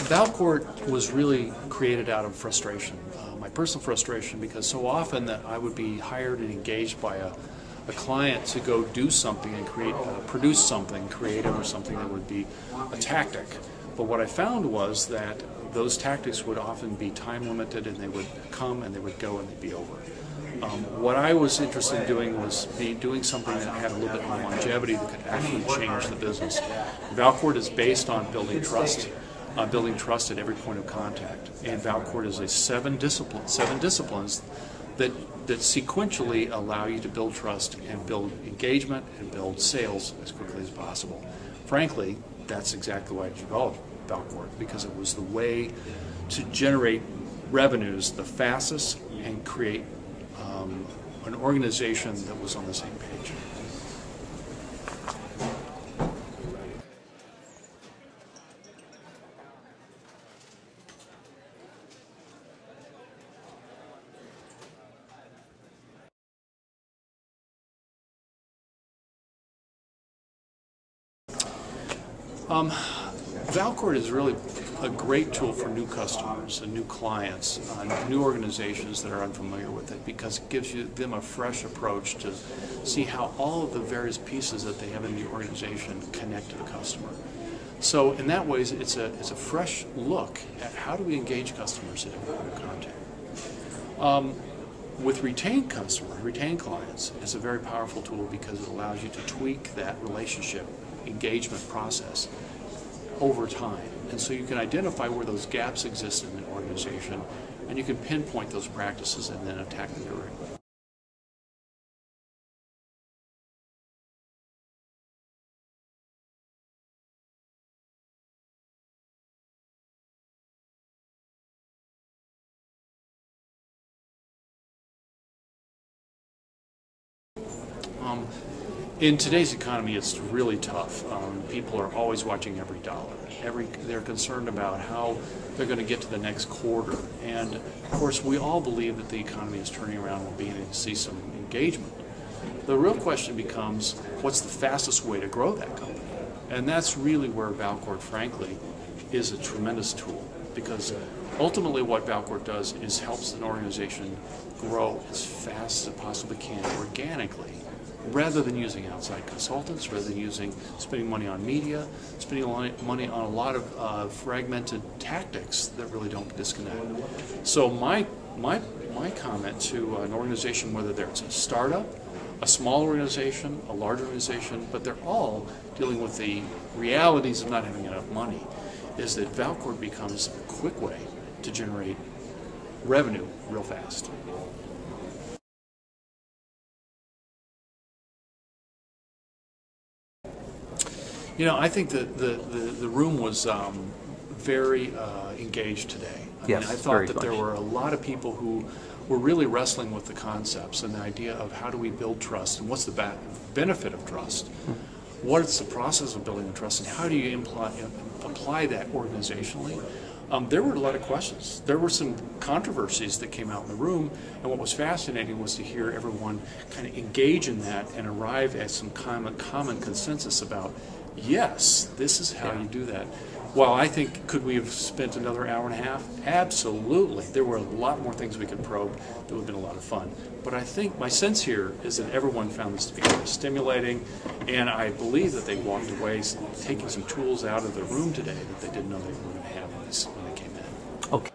Valcourt was really created out of frustration, my personal frustration, because so often that I would be hired and engaged by a client to go do something and produce something creative or something that would be a tactic. But what I found was that those tactics would often be time limited, and they would come and they would go and they'd be over. What I was interested in doing was doing something that had a little bit more longevity that could actually change the business. Valcourt is based on building trust at every point of contact. And Valcourt is a seven disciplines that sequentially allow you to build trust and build engagement and build sales as quickly as possible. Frankly, that's exactly why I developed Valcourt, because it was the way to generate revenues the fastest and create an organization that was on the same page. Valcourt is really a great tool for new customers and new clients, new organizations that are unfamiliar with it, because it gives them a fresh approach to see how all of the various pieces that they have in the organization connect to the customer. So in that way, it's a fresh look at how do we engage customers at every point of contact. With retained clients, it's a very powerful tool because it allows you to tweak that relationship engagement process over time. And so you can identify where those gaps exist in an organization, and you can pinpoint those practices and then attack them directly. In today's economy, it's really tough. People are always watching every dollar. They're concerned about how they're going to get to the next quarter. And of course, we all believe that the economy is turning around and we're beginning to see some engagement. The real question becomes, what's the fastest way to grow that company? And that's really where Valcourt, frankly, is a tremendous tool, because ultimately what Valcourt does is helps an organization grow as fast as it possibly can organically, rather than using outside consultants, rather than spending money on media, spending money on a lot of fragmented tactics that really don't disconnect. So my comment to an organization, whether it's a startup, a small organization, a large organization, but they're all dealing with the realities of not having enough money, is that Valcourt becomes a quick way to generate revenue real fast. You know, I think that the room was very engaged today. I thought that there were a lot of people who were really wrestling with the concepts and the idea of how do we build trust and what's the benefit of trust. What's the process of building trust and how do you apply that organizationally? There were a lot of questions. There were some controversies that came out in the room, and what was fascinating was to hear everyone kind of engage in that and arrive at some common consensus about, yes, this is how you do that. Well, I think, could we have spent another hour and a half? Absolutely. There were a lot more things we could probe that would have been a lot of fun. But I think my sense here is that everyone found this to be very stimulating, and I believe that they walked away taking some tools out of the room today that they didn't know they were going to have when they came in. Okay.